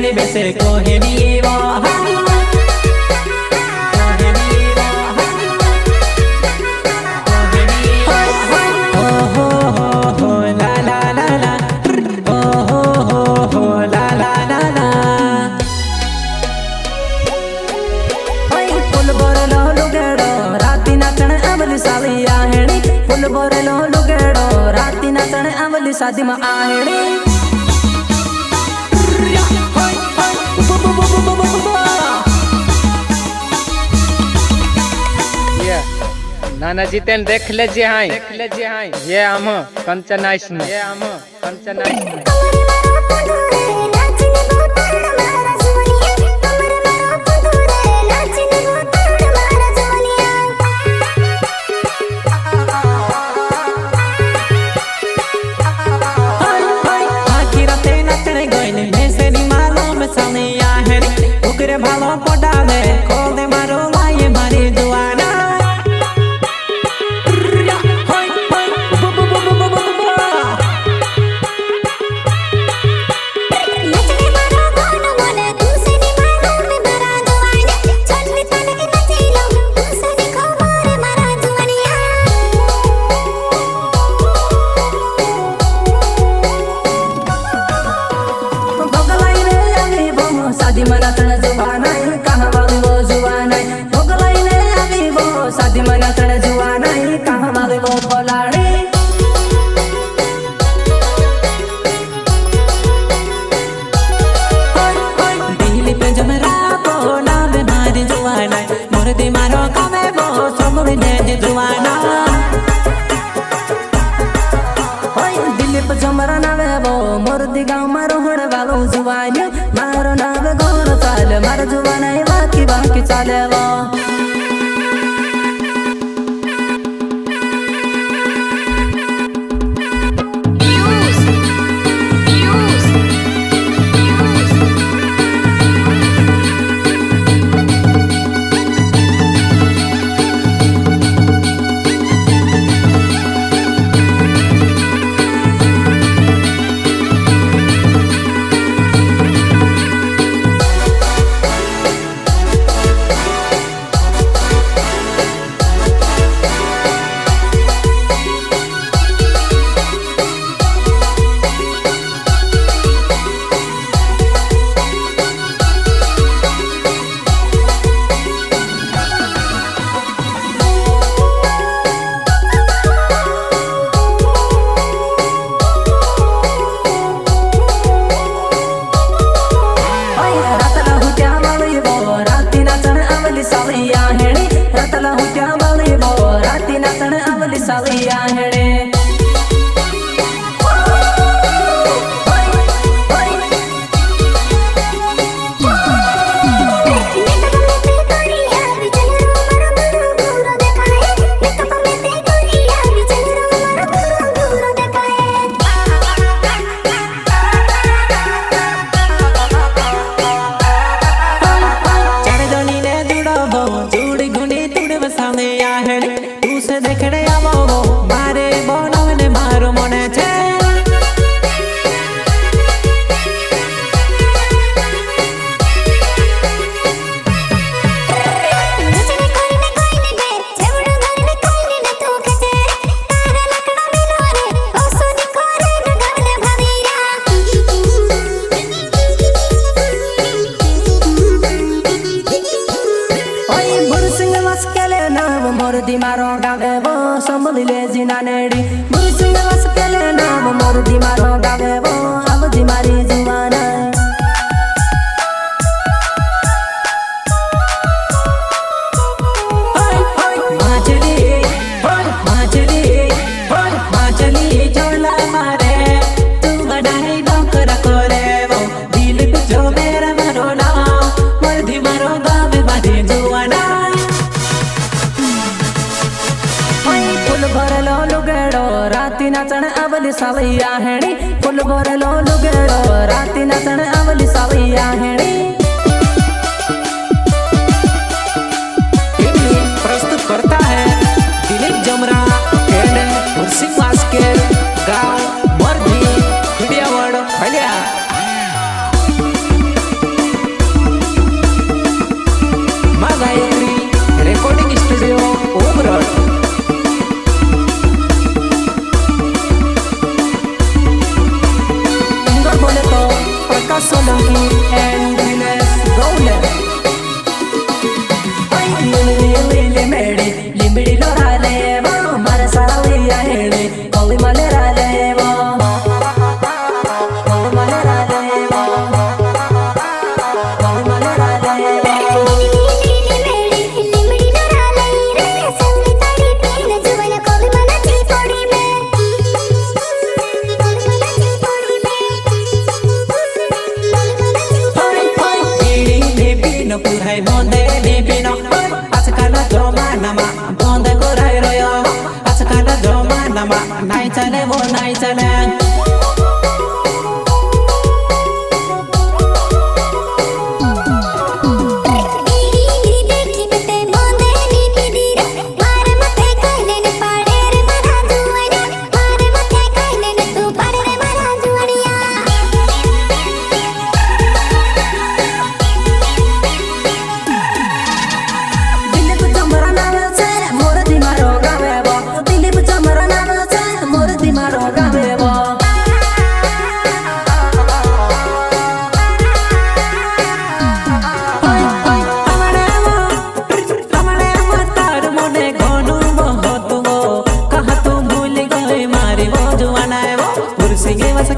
मेली बेसे कोहेनी वो शादी में आहेड़ी नाना जी तेन देख लीजिए हाँ ये हम कंचनाइस में भालो पटाले खोल दे मारो लाए मारी जुआना शादी मना तण जुवाना कहाँ वाली वो जुवाना भोगलाई ने अभी वो शादी मना तण जुवाना कहाँ वाली वो फलाड़ी दिल्ली पे जमरा को नाम मारी जुवाना मुर्दी मारो कमे वो सोमरी ने जुवाना दिल्ली पे जमरा नावे वो मुर्दी गाँव मारो होने वालो जुवाना मारो नाम गोर चाल मारो जुवाना बाकी बाकी चाले वो मोरदी मारो गावे वो संभली ले जिना नेड़ी बुरी सिंह वस केले नाम मोरदी मारो गावे वो अब जी मारी जुवाना चोला मारे तू गडाई डोकरा कोरे वो दिल को जो मेरा मारो ना मोरदी मारो गावे बाधी जुवाना भरलो लुगेड़ो राती नाचण अवली सावैया हेणी फुल भरलो लुगेड़ो राती नाचण अवली सावैया हेणी प्रस्तुत करता है दिलीप जमरा एंड सिंह वास्कर गाँव मर्दी मीडिया वर्ड फैलिया no purai bonde lipino Askala joma nama bonde kurai royo Askala joma nama nai chale wo nai chale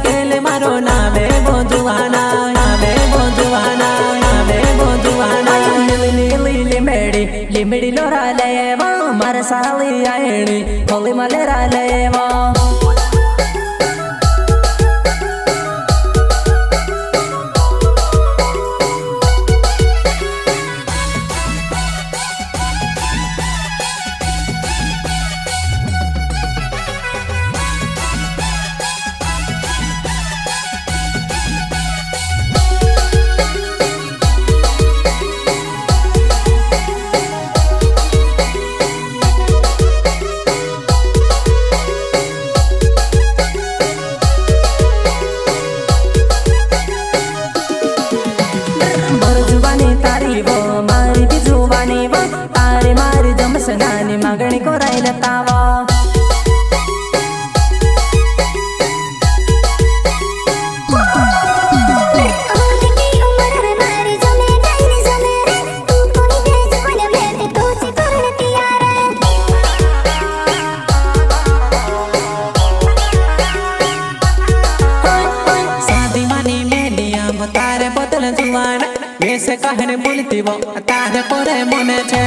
Keele maro naame bonjuana naame bonjuana naame bonjuana limedi lora lewa marasali ayeni holi malera lewa Senani magani ko raila tawa शादी money media तारे बदल Juana वैसे कहने बोलती वो तारे पोरे मने छे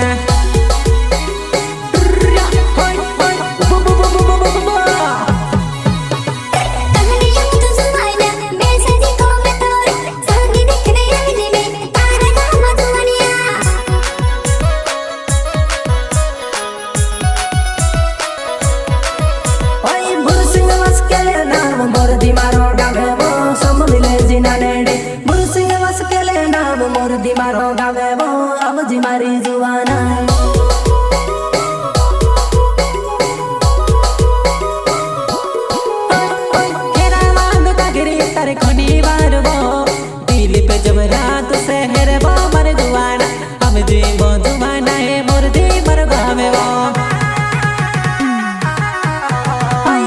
Mordi maro gawe wo amji mari juana Kera wand tagiri tare khoni war wo dil pe jab raat seher wo mar juana amji wo juana hai mordi mar gawe wo Ay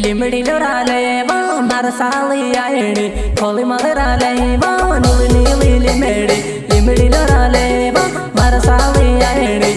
limedi lora le wo marasali ayeni holi malera le wo limedi lora le wo marasali ayeni